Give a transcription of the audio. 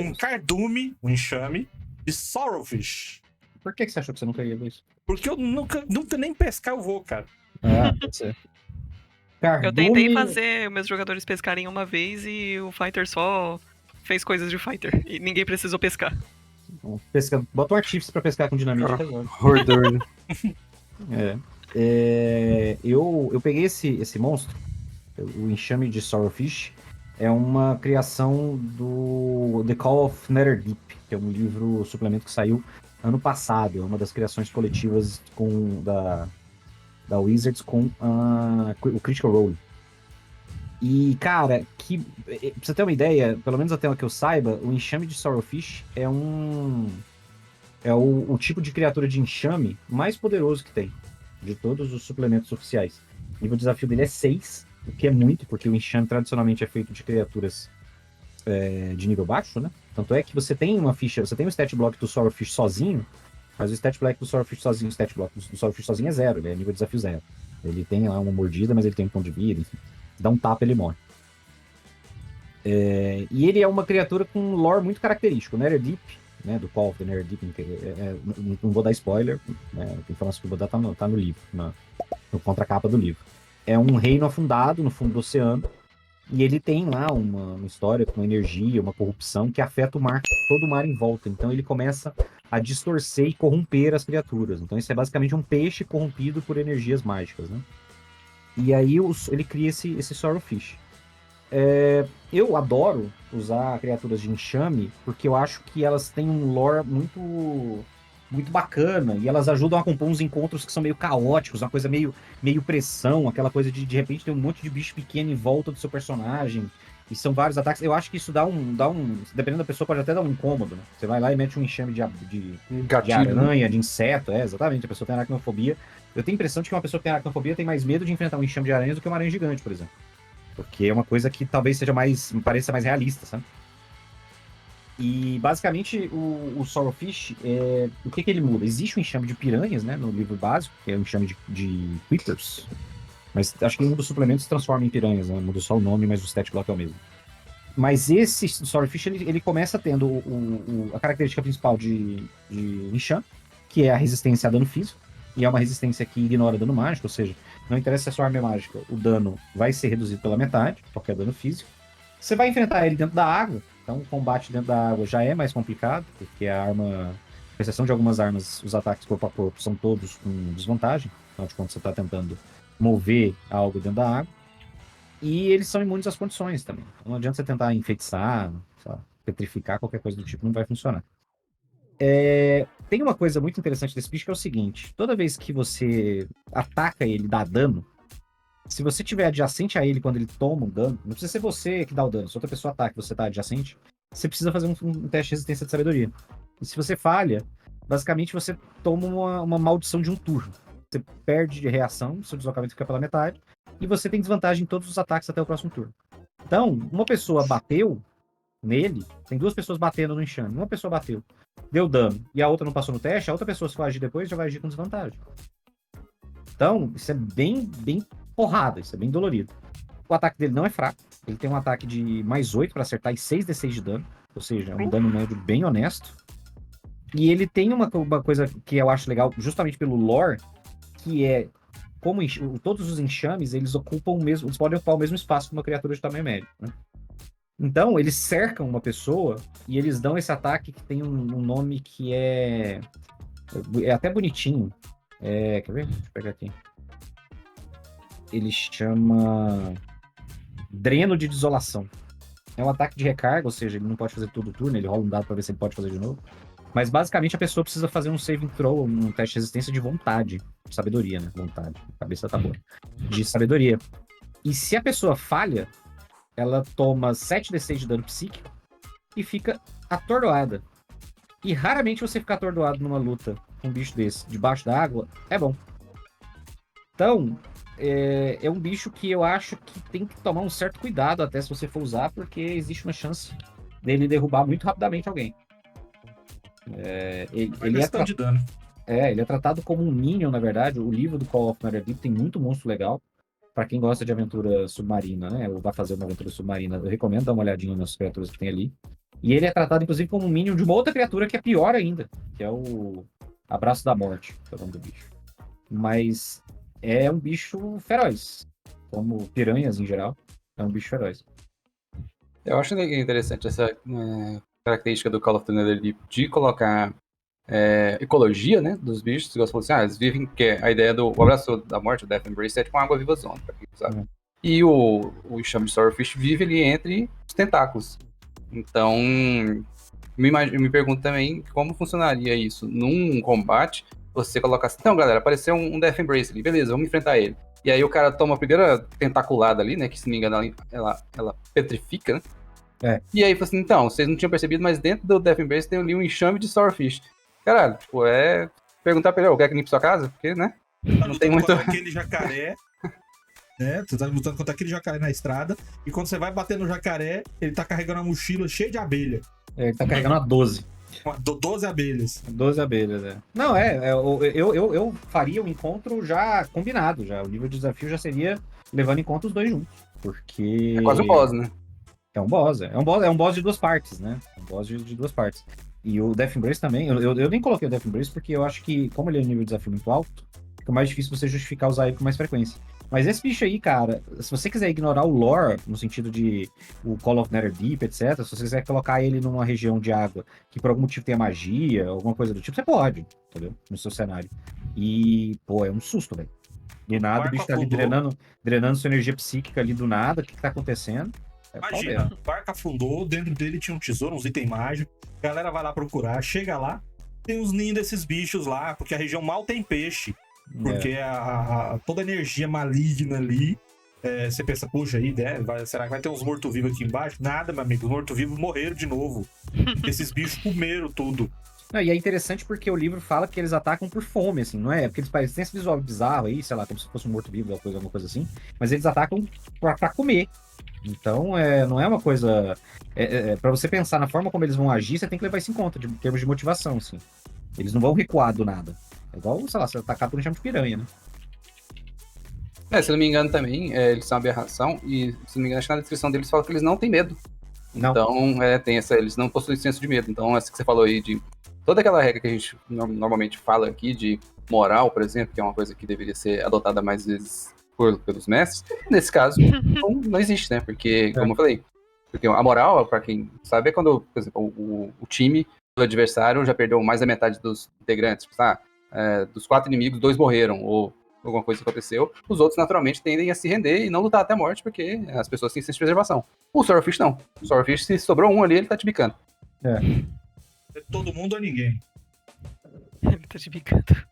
um cardume, um enxame, de Sorrowfish. Por que você achou que você nunca ia ver isso? Porque eu nunca nem pescar eu vou, cara. Ah, pode ser. Eu tentei Cardume... fazer meus jogadores pescarem uma vez e o Fighter só fez coisas de Fighter. E ninguém precisou pescar. Bota um artífice pra pescar com dinamite. Rodor. Eu peguei esse monstro, o enxame de Sorrowfish, é uma criação do The Call of Netherdeep, que é um livro suplemento que saiu ano passado, é uma das criações coletivas da Wizards com o Critical Role. E, cara, pra você ter uma ideia, pelo menos até o que eu saiba, o enxame de Sorrowfish é o tipo de criatura de enxame mais poderoso que tem, de todos os suplementos oficiais. O nível de desafio dele é 6, o que é muito, porque o enxame tradicionalmente é feito de criaturas de nível baixo, né? Tanto é que você tem uma ficha, você tem o stat block do Sorrowfish sozinho, mas o stat block do Sorrowfish sozinho, o stat block do Sorrowfish sozinho é 0, ele é nível de desafio 0. Ele tem lá uma mordida, mas ele tem um ponto de vida, enfim. Dá um tapa, ele morre. E ele é uma criatura com um lore muito característico. O Netherdeep, né, do Call of the Netherdeep, não vou dar spoiler, né, a informação que eu vou dar tá no livro, no contracapa do livro. É um reino afundado no fundo do oceano, e ele tem lá uma história com energia, uma corrupção que afeta o mar, todo o mar em volta. Então ele começa a distorcer e corromper as criaturas. Então isso é basicamente um peixe corrompido por energias mágicas, né? E aí ele cria esse Sorrowfish. Eu adoro usar criaturas de enxame, porque eu acho que elas têm um lore muito bacana, e elas ajudam a compor uns encontros que são meio caóticos, uma coisa meio pressão, aquela coisa de repente ter um monte de bicho pequeno em volta do seu personagem, e são vários ataques. Eu acho que isso dá um dependendo da pessoa, pode até dar um incômodo, né? Você vai lá e mete um enxame de aranha, de inseto, exatamente, a pessoa tem aracnofobia. Eu tenho a impressão de que uma pessoa que tem aracnofobia tem mais medo de enfrentar um enxame de aranhas do que uma aranha gigante, por exemplo. Porque é uma coisa que talvez me pareça mais realista, sabe? E, basicamente, o Sorrowfish, o que ele muda? Existe um enxame de piranhas, né, no livro básico, que é um enxame de Creepers. Mas acho que um dos suplementos se transforma em piranhas, né? Muda só o nome, mas o stat block é o mesmo. Mas esse Sorrowfish, ele começa tendo a característica principal de enxame, que é a resistência a dano físico. E é uma resistência que ignora dano mágico, ou seja, não interessa se a sua arma é mágica, o dano vai ser reduzido pela metade, qualquer dano físico. Você vai enfrentar ele dentro da água, então o combate dentro da água já é mais complicado, porque a arma, com exceção de algumas armas, os ataques corpo a corpo são todos com desvantagem, afinal de contas você está tentando mover algo dentro da água. E eles são imunes às condições também. Não adianta você tentar enfeitiçar, petrificar, qualquer coisa do tipo, não vai funcionar. Tem uma coisa muito interessante desse bicho que é o seguinte: toda vez que você ataca ele, dá dano, se você estiver adjacente a ele quando ele toma um dano, não precisa ser você que dá o dano, se outra pessoa ataca e você está adjacente, você precisa fazer um teste de resistência de sabedoria. E se você falha, basicamente você toma uma maldição de um turno. Você perde de reação, seu deslocamento fica pela metade, e você tem desvantagem em todos os ataques até o próximo turno. Então, uma pessoa bateu nele, tem duas pessoas batendo no enxame, uma pessoa bateu, deu dano, e a outra não passou no teste, a outra pessoa, se for agir depois, já vai agir com desvantagem. Então, isso é bem porrada, isso é bem dolorido. O ataque dele não é fraco, ele tem um ataque de mais 8 para acertar e 6d6 de dano, ou seja, é um dano médio bem honesto. E ele tem uma coisa que eu acho legal, justamente pelo lore, que é como todos os enxames, eles podem ocupar o mesmo espaço que uma criatura de tamanho médio, né? Então, eles cercam uma pessoa e eles dão esse ataque que tem um nome que é até bonitinho. Quer ver? Deixa eu pegar aqui. Ele chama Dreno de Desolação. É um ataque de recarga, ou seja, ele não pode fazer todo o turno, ele rola um dado pra ver se ele pode fazer de novo. Mas, basicamente, a pessoa precisa fazer um saving throw, um teste de resistência de vontade. Sabedoria, né? Vontade. A cabeça tá boa. De sabedoria. E se a pessoa falha, ela toma 7d6 de dano psíquico e fica atordoada. E raramente você ficar atordoado numa luta com um bicho desse, debaixo da água, é bom. Então, é um bicho que eu acho que tem que tomar um certo cuidado até se você for usar, porque existe uma chance dele derrubar muito rapidamente alguém. Ele de dano. Ele é tratado como um minion, na verdade. O livro do Call of Netherdeep tem muito monstro legal. Pra quem gosta de aventura submarina, né? Ou vai fazer uma aventura submarina, eu recomendo dar uma olhadinha nas criaturas que tem ali. E ele é tratado, inclusive, como um minion de uma outra criatura que é pior ainda, que é o Abraço da Morte, que é o nome do bicho. Mas é um bicho feroz, como piranhas em geral, é um bicho feroz. Eu acho interessante essa característica do Call of the Netherdeep de colocar ecologia, né, dos bichos. Você falou assim, eles vivem, que é a ideia do o Abraço da Morte, o Death Embrace, é tipo uma água-viva zona, pra quem não sabe. Uhum. E o enxame de Swordfish vive ali entre os tentáculos. Então, eu me pergunto também como funcionaria isso num combate. Você coloca assim, então galera, apareceu um Death Embrace ali, beleza, vamos enfrentar ele. E aí o cara toma a primeira tentaculada ali, né, que se não me engano ela petrifica, né? É. E aí, assim, então, vocês não tinham percebido, mas dentro do Death Embrace tem ali um enxame de Swordfish. Caralho, tipo, perguntar pra ele, quer que limpe sua casa? Porque, né? Tá Não tem lutando muito. contra aquele jacaré, né? Tu tá lutando contra aquele jacaré na estrada, e quando você vai bater no jacaré, ele tá carregando uma mochila cheia de abelha. Ele tá carregando a 12. 12 abelhas. 12 abelhas, é. Não, eu faria o encontro já combinado, já. O nível de desafio já seria levando em conta os dois juntos. Porque. É quase um boss, né? É um boss, é um boss de duas partes, né? É um boss de duas partes. E o Death Embrace também, eu nem coloquei o Death Embrace porque eu acho que, como ele é um nível de desafio muito alto, fica mais difícil você justificar usar ele com mais frequência. Mas esse bicho aí, cara, se você quiser ignorar o lore, no sentido de o Call of Netherdeep, etc., se você quiser colocar ele numa região de água que por algum motivo tenha magia, alguma coisa do tipo, você pode, entendeu? No seu cenário. E, pô, é um susto, velho. Do nada, o bicho tá ali drenando sua energia psíquica ali do nada, o que tá acontecendo? Imagina, o barco afundou, dentro dele tinha um tesouro, uns itens mágicos. A galera vai lá procurar, chega lá, tem os ninhos desses bichos lá, porque a região mal tem peixe. Porque toda a energia maligna ali, você pensa, puxa, aí, será que vai ter uns mortos-vivos aqui embaixo? Nada, meu amigo, os mortos-vivos morreram de novo. Esses bichos comeram tudo. Não, e é interessante porque o livro fala que eles atacam por fome, assim, não é? Porque eles têm esse visual bizarro aí, sei lá, como se fosse um morto-vivo, alguma coisa assim, mas eles atacam pra comer. Então, não é uma coisa... Pra você pensar na forma como eles vão agir, você tem que levar isso em conta, em termos de motivação, assim. Eles não vão recuar do nada. É igual, sei lá, você atacar por um enxame de piranha, né? Se eu não me engano também, eles são uma aberração, e se não me engano, acho que na descrição deles fala que eles não têm medo. Não. Então, eles não possuem senso de medo. Então, essa que você falou aí de toda aquela regra que a gente normalmente fala aqui de moral, por exemplo, que é uma coisa que deveria ser adotada mais vezes pelos mestres, nesse caso, não existe, né? Porque, como eu falei, porque a moral, pra quem sabe, é quando, por exemplo, o time do adversário já perdeu mais da metade dos integrantes. Tipo, dos 4 inimigos, 2 morreram, ou alguma coisa aconteceu, os outros naturalmente tendem a se render e não lutar até a morte, porque as pessoas têm senso de preservação. O Swordfish não. O Swordfish, se sobrou um ali, ele tá te bicando. Todo mundo ou ninguém. Ele tá te bicando.